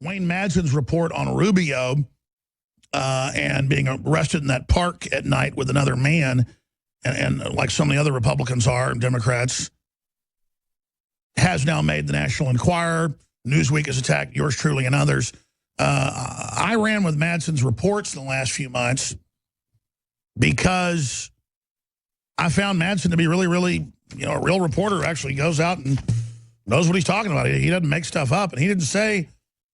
Wayne Madsen's report on Rubio and being arrested in that park at night with another man, and like so many other Republicans are, Democrats, has now made the National Enquirer. Newsweek has attacked yours truly and others. I ran with Madsen's reports in the last few months because I found Madsen to be really, really, a real reporter who actually goes out and knows what he's talking about. He doesn't make stuff up. And he didn't say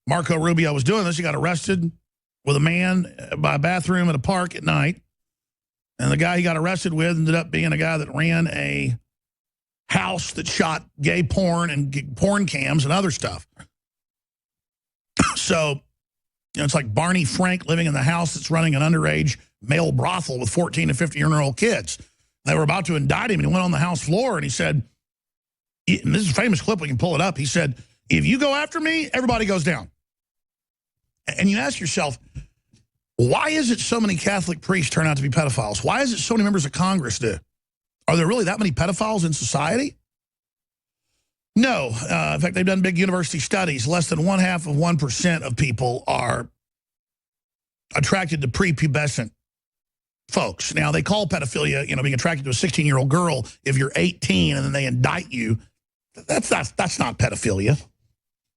Marco Rubio was doing this. He got arrested with a man by a bathroom at a park at night. And the guy he got arrested with ended up being a guy that ran a house that shot gay porn and porn cams and other stuff. So, it's like Barney Frank living in the house that's running an underage male brothel with 14 to 15-year-old kids. They were about to indict him, and he went on the House floor, and he said, and this is a famous clip, we can pull it up. He said, if you go after me, everybody goes down. And you ask yourself, why is it so many Catholic priests turn out to be pedophiles? Why is it so many members of Congress do? Are there really that many pedophiles in society? No. In fact, they've done big university studies. Less than 0.5% of people are attracted to prepubescent folks. Now, they call pedophilia, being attracted to a 16-year-old girl if you're 18 and then they indict you. That's not pedophilia.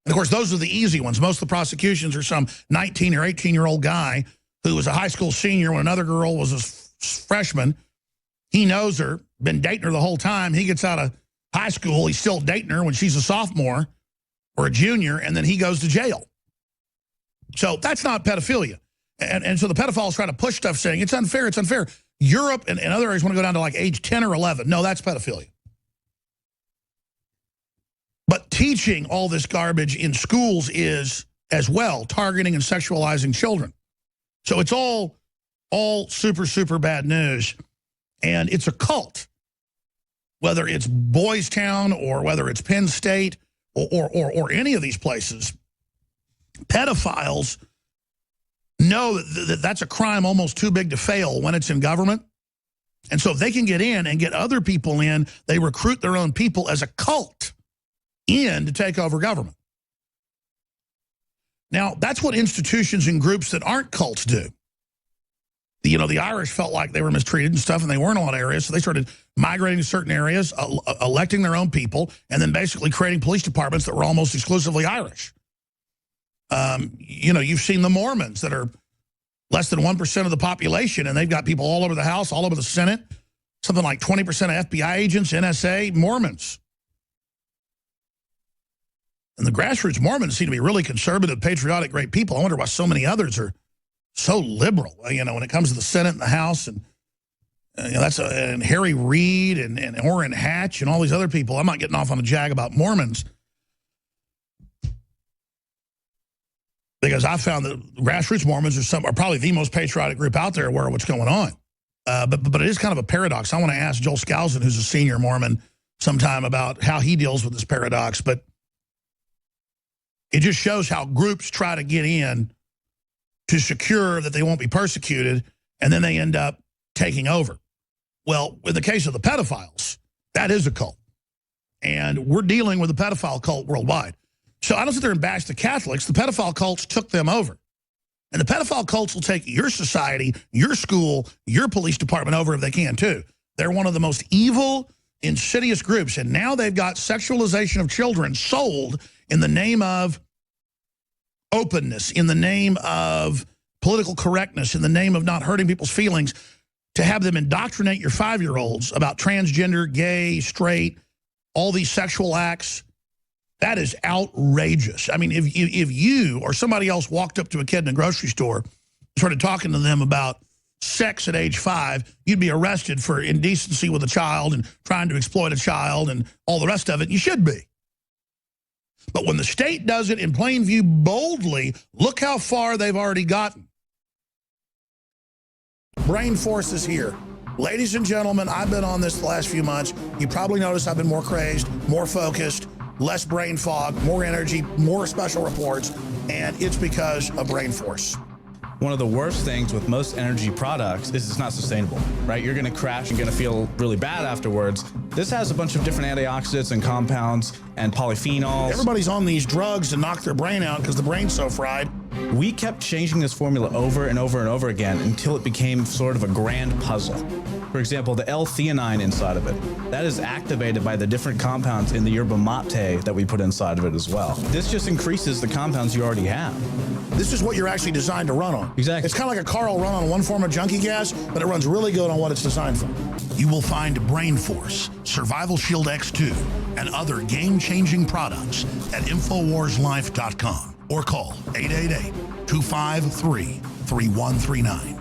And of course, those are the easy ones. Most of the prosecutions are some 19 or 18-year-old guy who was a high school senior when another girl was a freshman. He knows her, been dating her the whole time. He gets out of high school. He's still dating her when she's a sophomore or a junior, and then he goes to jail. So that's not pedophilia. And so the pedophiles try to push stuff saying, it's unfair, it's unfair. Europe and other areas want to go down to like age 10 or 11. No, that's pedophilia. But teaching all this garbage in schools is, as well, targeting and sexualizing children. So it's all super, super bad news. And it's a cult. Whether it's Boys Town or whether it's Penn State or any of these places, pedophiles know that that's a crime almost too big to fail when it's in government. And so if they can get in and get other people in, they recruit their own people as a cult in to take over government. Now, that's what institutions and groups that aren't cults do. The Irish felt like they were mistreated and stuff, and they weren't in a lot of areas, so they started migrating to certain areas, electing their own people, and then basically creating police departments that were almost exclusively Irish. You've seen the Mormons that are less than 1% of the population, and they've got people all over the House, all over the Senate, something like 20% of FBI agents, NSA, Mormons. And the grassroots Mormons seem to be really conservative, patriotic, great people. I wonder why so many others are so liberal, when it comes to the Senate and the House. And and Harry Reid and Orrin Hatch and all these other people. I'm not getting off on a jag about Mormons, because I found that grassroots Mormons are probably the most patriotic group out there aware of what's going on. But it is kind of a paradox. I want to ask Joel Skousen, who's a senior Mormon, sometime about how he deals with this paradox. But it just shows how groups try to get in to secure that they won't be persecuted, and then they end up taking over. Well, in the case of the pedophiles, that is a cult. And we're dealing with a pedophile cult worldwide. So I don't sit there and bash the Catholics. The pedophile cults took them over. And the pedophile cults will take your society, your school, your police department over if they can, too. They're one of the most evil, insidious groups. And now they've got sexualization of children sold in the name of openness, in the name of political correctness, in the name of not hurting people's feelings, to have them indoctrinate your 5-year-olds about transgender, gay, straight, all these sexual acts. That is outrageous. I mean, if you or somebody else walked up to a kid in a grocery store and started talking to them about sex at age 5, you'd be arrested for indecency with a child and trying to exploit a child and all the rest of it. You should be. But when the state does it in plain view boldly, look how far they've already gotten. Brain Force is here. Ladies and gentlemen, I've been on this the last few months. You probably noticed I've been more crazed, more focused, less brain fog, more energy, more special reports, and it's because of Brain Force. One of the worst things with most energy products is it's not sustainable, right? You're gonna crash, you're gonna feel really bad afterwards. This has a bunch of different antioxidants and compounds and polyphenols. Everybody's on these drugs to knock their brain out because the brain's so fried. We kept changing this formula over and over and over again until it became sort of a grand puzzle. For example, the L-theanine inside of it, that is activated by the different compounds in the yerba mate that we put inside of it as well. This just increases the compounds you already have. This is what you're actually designed to run on. Exactly. It's kind of like a car will run on one form of junkie gas, but it runs really good on what it's designed for. You will find Brain Force, Survival Shield X2, and other game-changing products at InfoWarsLife.com or call 888-253-3139.